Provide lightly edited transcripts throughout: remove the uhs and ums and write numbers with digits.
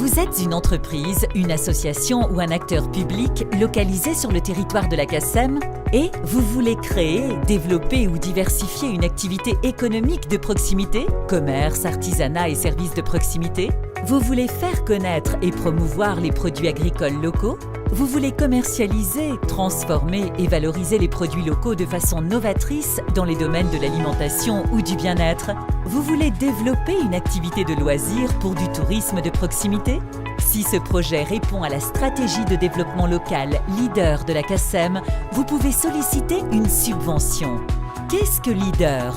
Vous êtes une entreprise, une association ou un acteur public localisé sur le territoire de la CACEM et vous voulez créer, développer ou diversifier une activité économique de proximité, commerce, artisanat et services de proximité. Vous voulez faire connaître et promouvoir les produits agricoles locaux. Vous voulez commercialiser, transformer et valoriser les produits locaux de façon novatrice dans les domaines de l'alimentation ou du bien-être. Vous voulez développer une activité de loisirs pour du tourisme de proximité. Si ce projet répond à la stratégie de développement local leader de la CACEM, vous pouvez solliciter une subvention. Qu'est-ce que LEADER ?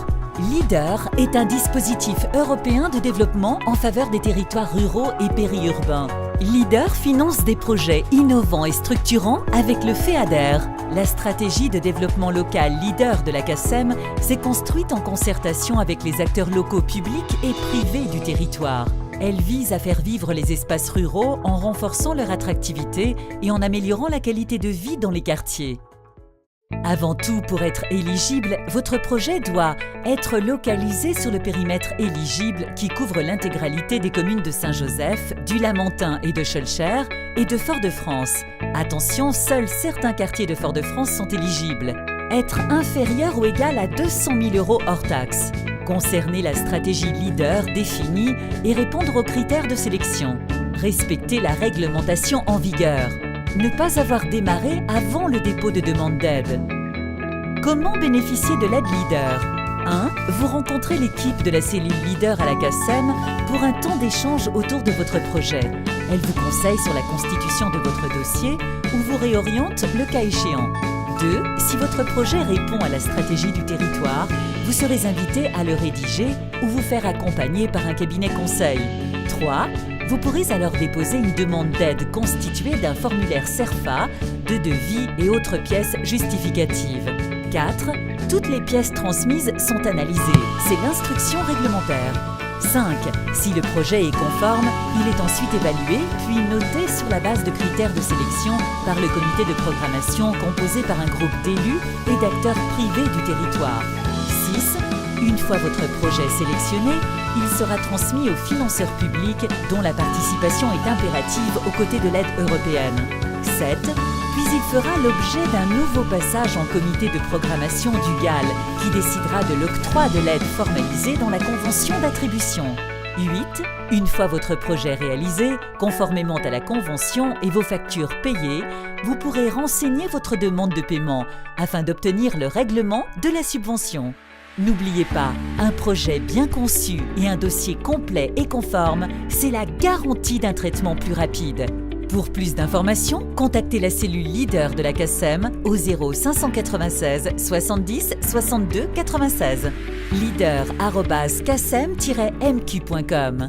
LEADER est un dispositif européen de développement en faveur des territoires ruraux et périurbains. LEADER finance des projets innovants et structurants avec le FEADER. La stratégie de développement local LEADER de la CACEM s'est construite en concertation avec les acteurs locaux publics et privés du territoire. Elle vise à faire vivre les espaces ruraux en renforçant leur attractivité et en améliorant la qualité de vie dans les quartiers. Avant tout, pour être éligible, votre projet doit être localisé sur le périmètre éligible qui couvre l'intégralité des communes de Saint-Joseph, du Lamentin et de Schœlcher et de Fort-de-France. Attention, seuls certains quartiers de Fort-de-France sont éligibles. Être inférieur ou égal à 200 000 € hors taxes. Concerner la stratégie LEADER définie et répondre aux critères de sélection. Respecter la réglementation en vigueur. Ne pas avoir démarré avant le dépôt de demande d'aide. Comment bénéficier de l'aide LEADER ? 1. Vous rencontrez l'équipe de la cellule LEADER à la CACEM pour un temps d'échange autour de votre projet. Elle vous conseille sur la constitution de votre dossier ou vous réoriente le cas échéant. 2. Si votre projet répond à la stratégie du territoire, vous serez invité à le rédiger ou vous faire accompagner par un cabinet conseil. 3. Vous pourrez alors déposer une demande d'aide constituée d'un formulaire CERFA, de devis et autres pièces justificatives. 4. Toutes les pièces transmises sont analysées. C'est l'instruction réglementaire. 5. Si le projet est conforme, il est ensuite évalué, puis noté sur la base de critères de sélection par le comité de programmation composé par un groupe d'élus et d'acteurs privés du territoire. 6. Une fois votre projet sélectionné, il sera transmis aux financeurs publics dont la participation est impérative aux côtés de l'aide européenne. 7. Puis il fera l'objet d'un nouveau passage en comité de programmation du GAL qui décidera de l'octroi de l'aide formalisée dans la convention d'attribution. 8. Une fois votre projet réalisé, conformément à la convention et vos factures payées, vous pourrez renseigner votre demande de paiement afin d'obtenir le règlement de la subvention. N'oubliez pas, un projet bien conçu et un dossier complet et conforme, c'est la garantie d'un traitement plus rapide. Pour plus d'informations, contactez la cellule LEADER de la CACEM au 0596 70 62 96. leader@cacem-mq.com